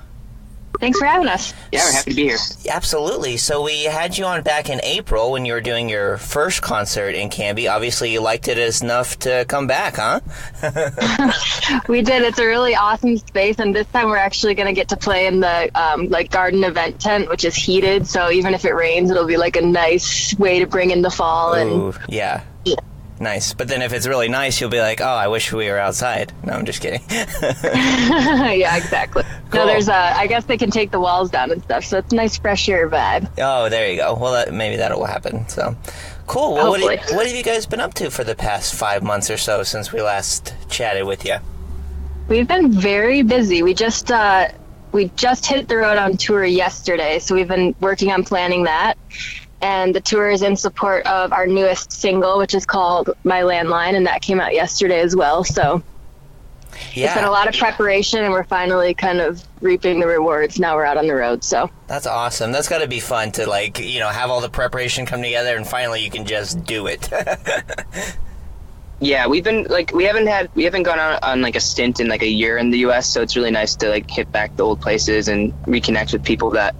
Thanks for having us. Yeah, we're happy to be here. Absolutely. So we had you on back in April when you were doing your first concert in Canby. Obviously, you liked it enough to come back, huh? We did. It's a really awesome space, and this time we're actually going to get to play in the garden event tent, which is heated. So even if it rains, it'll be like a nice way to bring in the fall. Ooh, yeah. Nice. But then if it's really nice, you'll be like, oh, I wish we were outside. No, I'm just kidding. Yeah, exactly. Cool. No, there's I guess they can take the walls down and stuff, so it's a nice fresh air vibe. Oh, there you go. Well, maybe that'll happen. So, cool. Well, what have you guys been up to for the past 5 months or so since we last chatted with you? We've been very busy. We just hit the road on tour yesterday, so we've been working on planning that. And the tour is in support of our newest single, which is called My Landline, and that came out yesterday as well. So it's been a lot of preparation, and we're finally kind of reaping the rewards. Now we're out on the road. So that's awesome. That's got to be fun to have all the preparation come together, and finally you can just do it. Yeah, we've been we haven't gone on a stint in a year in the U.S., so it's really nice to hit back the old places and reconnect with people that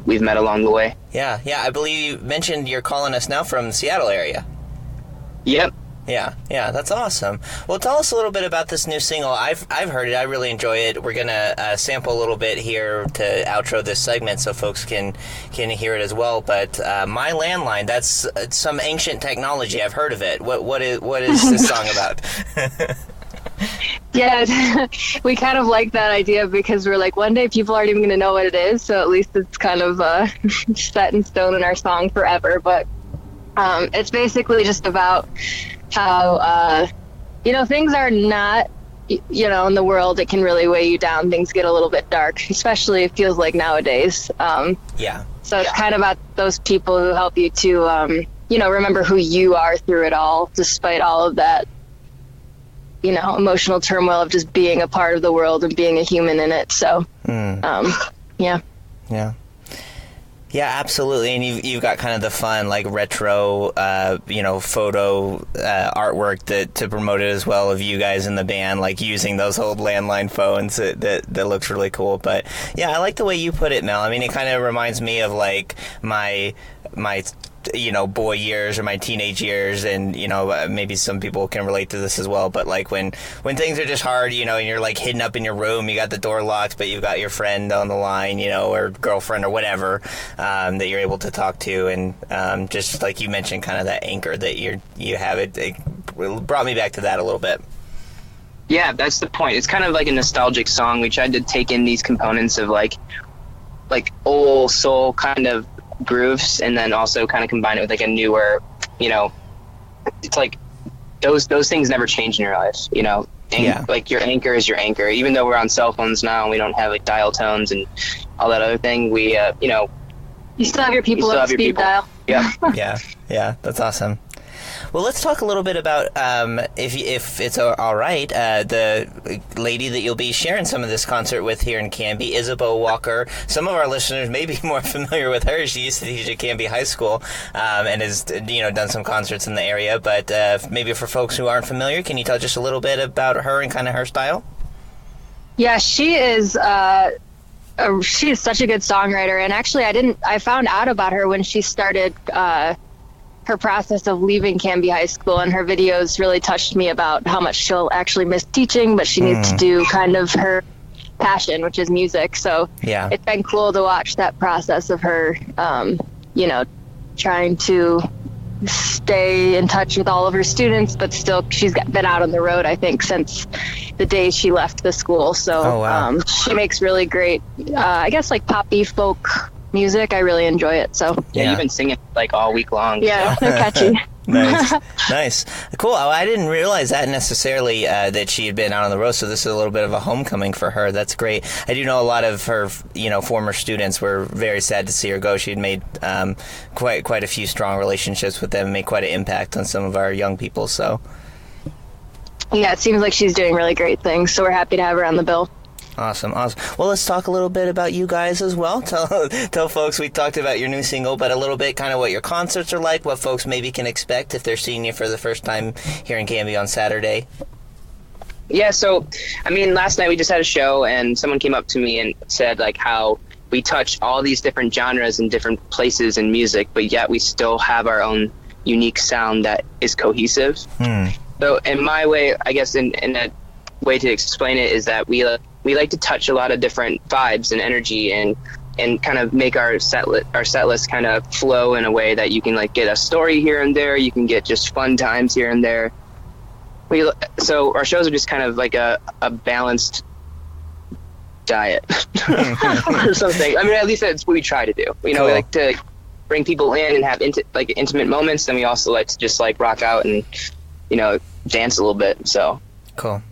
we've met along the way. Yeah. I believe you mentioned you're calling us now from the Seattle area. Yep. Yeah, that's awesome. Well, tell us a little bit about this new single. I've heard it. I really enjoy it. We're gonna sample a little bit here to outro this segment so folks can hear it as well. But My Landline, that's some ancient technology. I've heard of it. What is this song about? Yeah, we kind of like that idea because we're like, one day people aren't even going to know what it is, so at least it's kind of set in stone in our song forever. But it's basically just about how, things are not, in the world, it can really weigh you down. Things get a little bit dark, especially it feels like nowadays. Yeah. So it's kind of about those people who help you to, remember who you are through it all, despite all of that, emotional turmoil of just being a part of the world and being a human in it. So, yeah. Yeah, absolutely. And you've got kind of the fun, retro, photo artwork to promote it as well of you guys in the band, using those old landline phones. That looks really cool. But yeah, I like the way you put it, Mel. I mean, it kind of reminds me of my boy years or my teenage years, and maybe some people can relate to this as well. But like when things are just hard, and you're like hidden up in your room, you got the door locked, but you've got your friend on the line, or girlfriend or whatever, that you're able to talk to, and just like you mentioned, kind of that anchor that you have. It brought me back to that a little bit. Yeah, that's the point. It's kind of like a nostalgic song. We tried to take in these components of like old soul kind of grooves, and then also kind of combine it with like a newer, it's like those things never change in your life, like your anchor is your anchor. Even though we're on cell phones now and we don't have like dial tones and all that other thing, we you still have your people at speed dial. Yeah. Yeah, that's awesome. Well, let's talk a little bit about, if it's all right, the lady that you'll be sharing some of this concert with here in Canby, Isabeau Walker. Some of our listeners may be more familiar with her. She used to teach at Canby High School, and has, done some concerts in the area. But maybe for folks who aren't familiar, can you tell just a little bit about her and kind of her style? Yeah, she is such a good songwriter. And actually, I found out about her when she started her process of leaving Canby High School, and her videos really touched me about how much she'll actually miss teaching, but she needs to do kind of her passion, which is music. So yeah, it's been cool to watch that process of her, trying to stay in touch with all of her students, but still she's been out on the road, I think, since the day she left the school. So she makes really great, I guess, like poppy folk music. I really enjoy it. So yeah, you've been singing like all week long. Yeah, so. They're catchy. Nice. Cool. I didn't realize that necessarily, that she had been out on the road, so this is a little bit of a homecoming for her. That's great. I do know a lot of her, former students were very sad to see her go. She had made quite a few strong relationships with them and made quite an impact on some of our young people. So yeah, it seems like she's doing really great things, so we're happy to have her on the bill. Awesome. Well, let's talk a little bit about you guys as well. Tell folks, we talked about your new single, but a little bit kind of what your concerts are like, what folks maybe can expect if they're seeing you for the first time here in Canby on Saturday. Yeah, so, last night we just had a show, and someone came up to me and said, like, how we touch all these different genres and different places in music, but yet we still have our own unique sound that is cohesive. So, in my way, I guess, in a way to explain it is that we like to touch a lot of different vibes and energy and kind of make our set list kind of flow in a way that you can like get a story here and there. You can get just fun times here and there. So our shows are just kind of like a balanced diet or something. At least that's what we try to do. Cool. We like to bring people in and have intimate moments. Then we also like to just like rock out and, dance a little bit. So cool.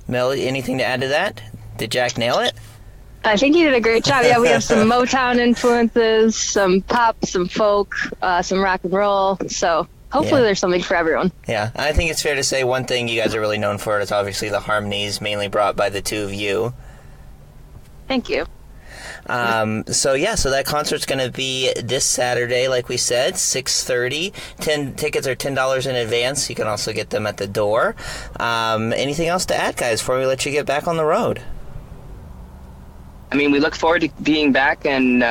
Mel, anything to add to that? Did Jack nail it? I think he did a great job. Yeah, we have some Motown influences, some pop, some folk, some rock and roll. So hopefully there's something for everyone. Yeah, I think it's fair to say one thing you guys are really known for is obviously the harmonies, mainly brought by the two of you. Thank you. So that concert's going to be this Saturday, like we said, 6:30. Tickets are $10 in advance. You can also get them at the door. Anything else to add, guys, before we let you get back on the road? We look forward to being back, and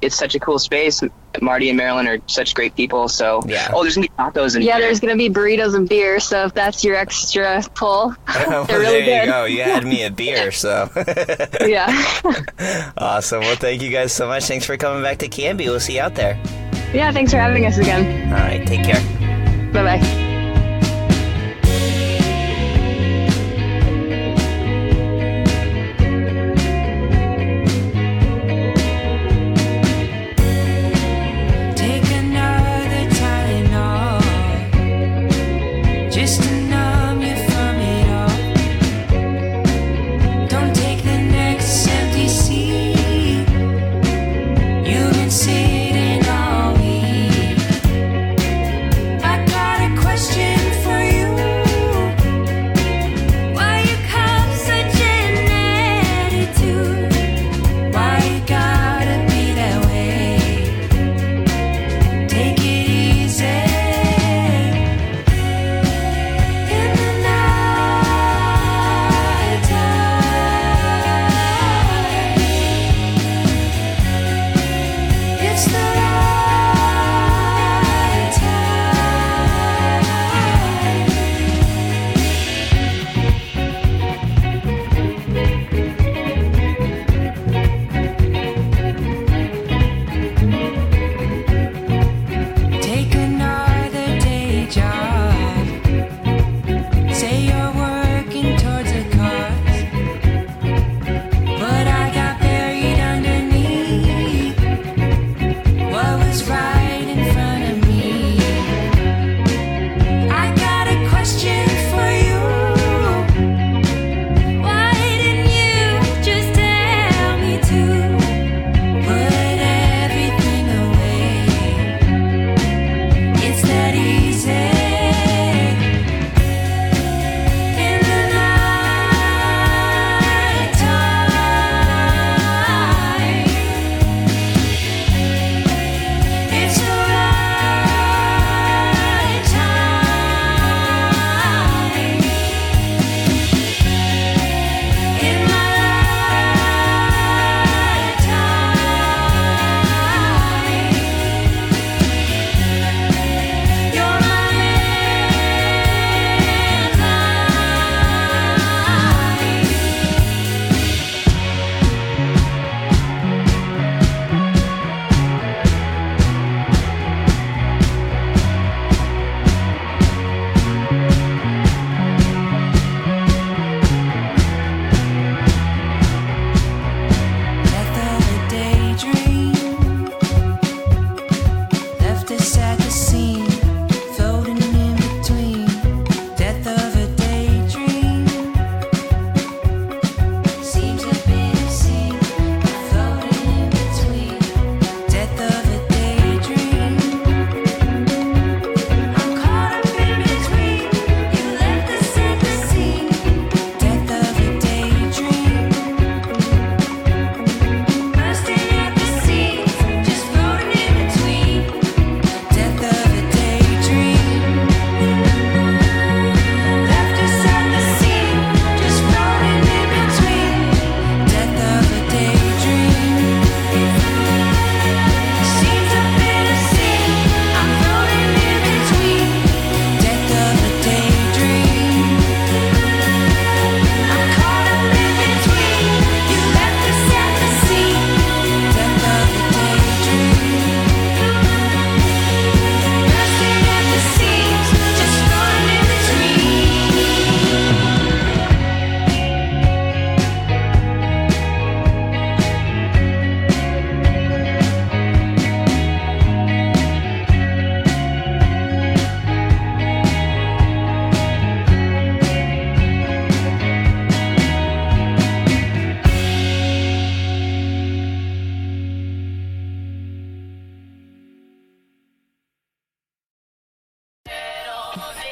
it's such a cool space. Marty and Marilyn are such great people, so... Yeah. Oh, there's going to be tacos and beer. There's going to be burritos and beer, so if that's your extra pull, they're really good. There you go. You had me a beer, so... Yeah. Awesome. Well, thank you guys so much. Thanks for coming back to Canby. We'll see you out there. Yeah, thanks for having us again. All right, take care. Bye-bye.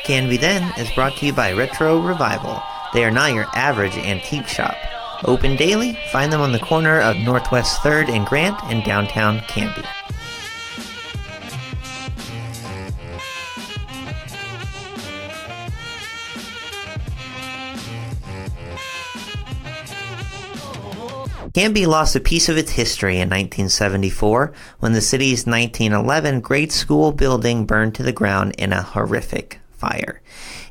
Canby Then is brought to you by Retro Revival. They are not your average antique shop. Open daily, find them on the corner of Northwest 3rd and Grant in downtown Canby. Canby lost a piece of its history in 1974 when the city's 1911 grade school building burned to the ground in a horrific fire.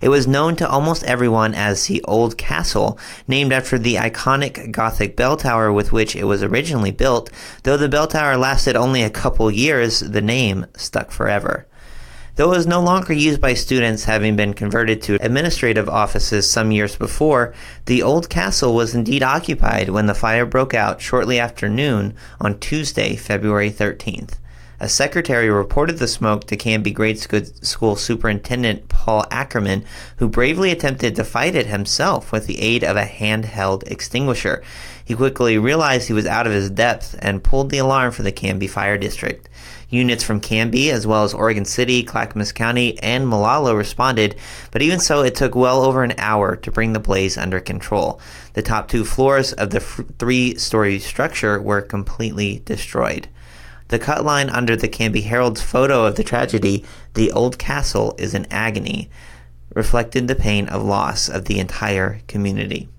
It was known to almost everyone as the Old Castle, named after the iconic Gothic bell tower with which it was originally built. Though the bell tower lasted only a couple years, the name stuck forever. Though it was no longer used by students, having been converted to administrative offices some years before, the old castle was indeed occupied when the fire broke out shortly after noon on Tuesday, February 13th. A secretary reported the smoke to Canby Grade School Superintendent Paul Ackerman, who bravely attempted to fight it himself with the aid of a handheld extinguisher. He quickly realized he was out of his depth and pulled the alarm for the Canby Fire District. Units from Canby, as well as Oregon City, Clackamas County, and Molalla responded, but even so, it took well over an hour to bring the blaze under control. The top 2 floors of the 3-story structure were completely destroyed. The cut line under the Canby Herald's photo of the tragedy, "The Old Castle is in agony," reflected the pain of loss of the entire community.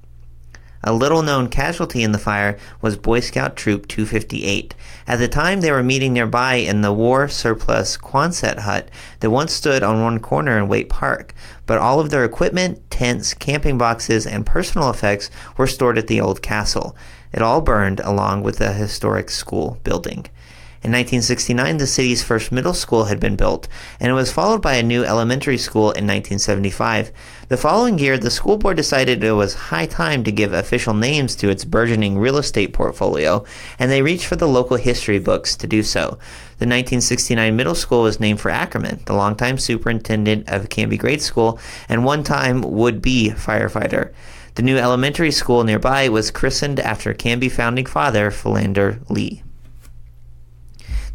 A little-known casualty in the fire was Boy Scout Troop 258. At the time, they were meeting nearby in the war-surplus Quonset hut that once stood on one corner in Waite Park, but all of their equipment, tents, camping boxes, and personal effects were stored at the old castle. It all burned along with the historic school building. In 1969, the city's first middle school had been built, and it was followed by a new elementary school in 1975. The following year, the school board decided it was high time to give official names to its burgeoning real estate portfolio, and they reached for the local history books to do so. The 1969 middle school was named for Ackerman, the longtime superintendent of Canby Grade School and one-time would-be firefighter. The new elementary school nearby was christened after Canby founding father Philander Lee.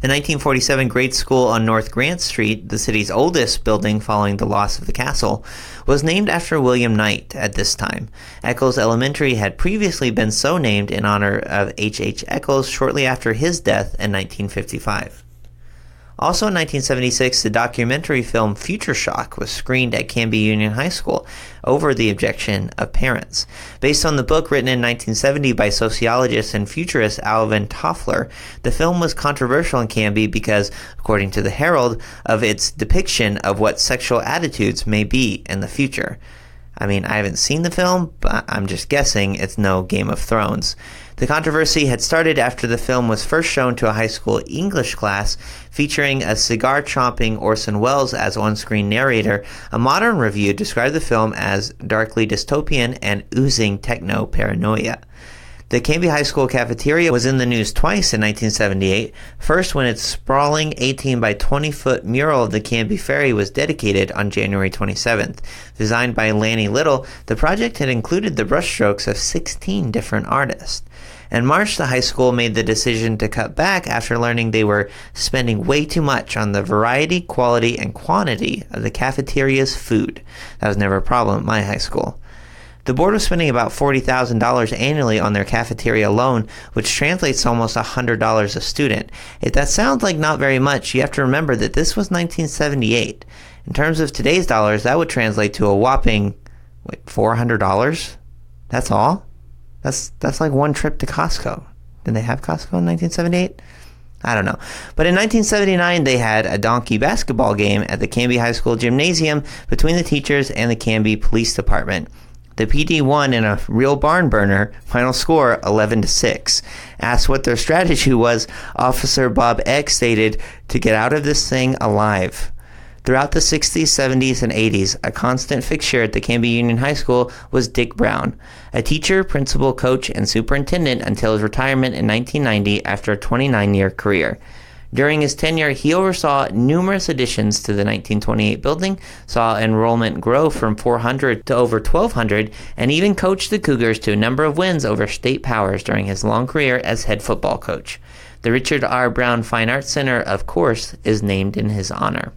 The 1947 grade school on North Grant Street, the city's oldest building following the loss of the castle, was named after William Knight at this time. Eccles Elementary had previously been so named in honor of H. Eccles shortly after his death in 1955. Also in 1976, the documentary film Future Shock was screened at Canby Union High School over the objection of parents. Based on the book written in 1970 by sociologist and futurist Alvin Toffler, the film was controversial in Canby because, according to the Herald, of its depiction of what sexual attitudes may be in the future. I mean, I haven't seen the film, but I'm just guessing it's no Game of Thrones. The controversy had started after the film was first shown to a high school English class, featuring a cigar-chomping Orson Welles as on-screen narrator. A modern review described the film as darkly dystopian and oozing techno-paranoia. The Canby High School cafeteria was in the news twice in 1978. First, when its sprawling 18 by 20 foot mural of the Canby Ferry was dedicated on January 27th. Designed by Lanny Little, the project had included the brushstrokes of 16 different artists. In March, the high school made the decision to cut back after learning they were spending way too much on the variety, quality, and quantity of the cafeteria's food. That was never a problem at my high school. The board was spending about $40,000 annually on their cafeteria alone, which translates to almost $100 a student. If that sounds like not very much, you have to remember that this was 1978. In terms of today's dollars, that would translate to a whopping, $400? That's all? That's like one trip to Costco. Did they have Costco in 1978? I don't know. But in 1979, they had a donkey basketball game at the Canby High School gymnasium between the teachers and the Canby Police Department. The PD won in a real barn burner, final score 11-6. Asked what their strategy was, Officer Bob X stated, "To get out of this thing alive." Throughout the 60s, 70s, and 80s, a constant fixture at the Canby Union High School was Dick Brown, a teacher, principal, coach, and superintendent until his retirement in 1990 after a 29-year career. During his tenure, he oversaw numerous additions to the 1928 building, saw enrollment grow from 400 to over 1,200, and even coached the Cougars to a number of wins over state powers during his long career as head football coach. The Richard R. Brown Fine Arts Center, of course, is named in his honor.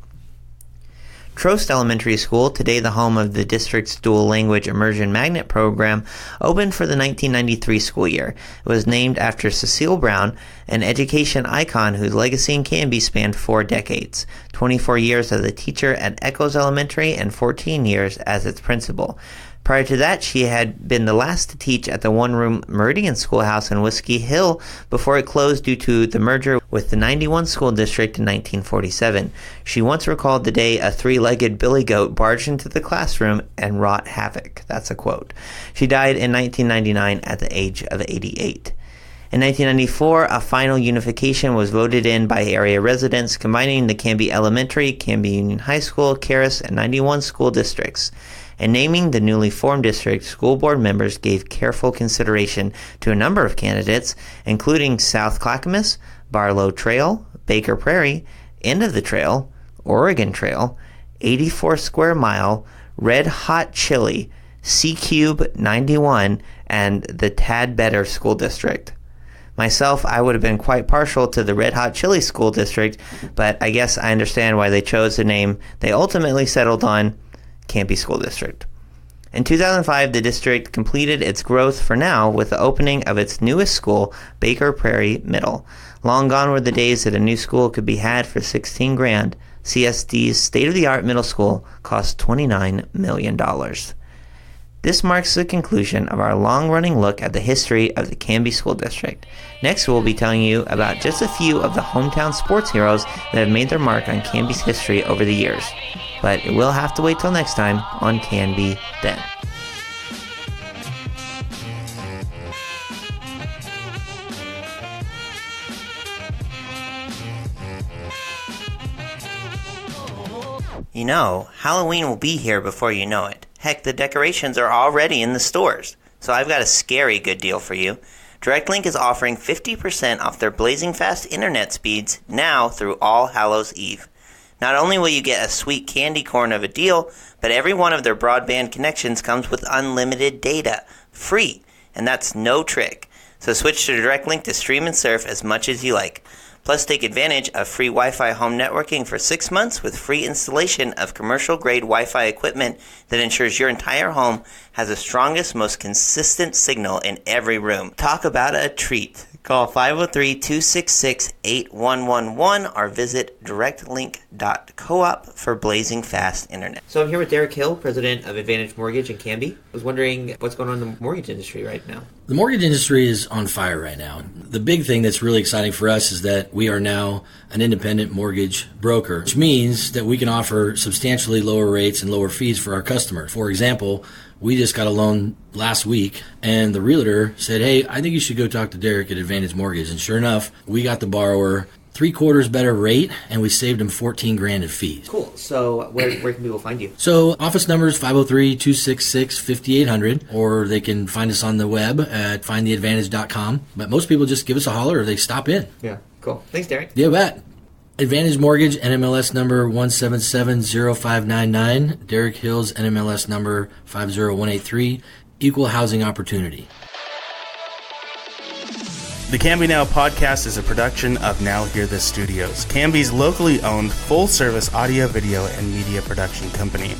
Trost Elementary School, today the home of the district's dual language immersion magnet program, opened for the 1993 school year. It was named after Cecile Brown, an education icon whose legacy in Canby spanned 4 decades, 24 years as a teacher at Echoes Elementary and 14 years as its principal. Prior to that, she had been the last to teach at the one-room Meridian Schoolhouse in Whiskey Hill before it closed due to the merger with the 91 school district in 1947. She once recalled the day a 3-legged billy goat barged into the classroom and wrought havoc. That's a quote. She died in 1999 at the age of 88. In 1994, a final unification was voted in by area residents, combining the Canby Elementary, Canby Union High School, Caris, and 91 school districts. In naming the newly formed district, school board members gave careful consideration to a number of candidates, including South Clackamas, Barlow Trail, Baker Prairie, End of the Trail, Oregon Trail, 84 Square Mile, Red Hot Chili, C-Cube 91, and the Tad Better School District. Myself, I would have been quite partial to the Red Hot Chili School District, but I guess I understand why they chose the name they ultimately settled on, Canby School District. In 2005, the district completed its growth for now with the opening of its newest school, Baker Prairie Middle. Long gone were the days that a new school could be had for $16,000. CSD's state-of-the-art middle school cost $29 million. This marks the conclusion of our long-running look at the history of the Canby School District. Next, we'll be telling you about just a few of the hometown sports heroes that have made their mark on Canby's history over the years. But it will have to wait till next time on Canby Then. You know, Halloween will be here before you know it. Heck, the decorations are already in the stores. So I've got a scary good deal for you. DirectLink is offering 50% off their blazing fast internet speeds now through All Hallows Eve. Not only will you get a sweet candy corn of a deal, but every one of their broadband connections comes with unlimited data, free, and that's no trick. So switch to DirectLink to stream and surf as much as you like. Plus, take advantage of free Wi-Fi home networking for 6 months with free installation of commercial-grade Wi-Fi equipment that ensures your entire home has the strongest, most consistent signal in every room. Talk about a treat. Call 503-266-8111 or visit directlink.coop for blazing fast internet. So I'm here with Derek Hill, president of Advantage Mortgage in Canby. I was wondering what's going on in the mortgage industry right now. The mortgage industry is on fire right now. The big thing that's really exciting for us is that we are now an independent mortgage broker, which means that we can offer substantially lower rates and lower fees for our customers. For example, we just got a loan last week, and the realtor said, hey, I think you should go talk to Derek at Advantage Mortgage. And sure enough, we got the borrower 3/4 better rate, and we saved him $14,000 in fees. Cool. So where can people find you? So office number is 503-266-5800, or they can find us on the web at findtheadvantage.com. But most people just give us a holler or they stop in. Yeah, cool. Thanks, Derek. You bet. Advantage Mortgage, NMLS number 1770599. Derek Hill's NMLS number 50183. Equal housing opportunity. The Canby Now podcast is a production of Now Hear This Studios, Canby's locally owned full-service audio, video, and media production company.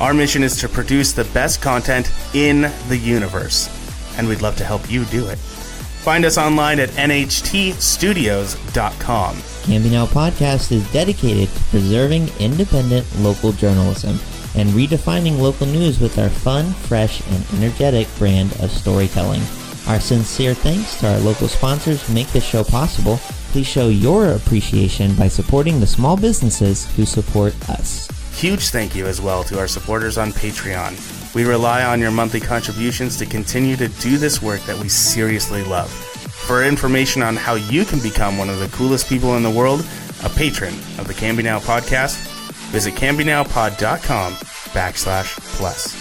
Our mission is to produce the best content in the universe, and we'd love to help you do it. Find us online at nhtstudios.com. Canby Now podcast is dedicated to preserving independent local journalism and redefining local news with our fun, fresh, and energetic brand of storytelling. Our sincere thanks to our local sponsors who make this show possible. Please show your appreciation by supporting the small businesses who support us. Huge thank you as well to our supporters on Patreon. We rely on your monthly contributions to continue to do this work that we seriously love. For information on how you can become one of the coolest people in the world, a patron of the Canby Now podcast, visit cambynowpod.com/plus.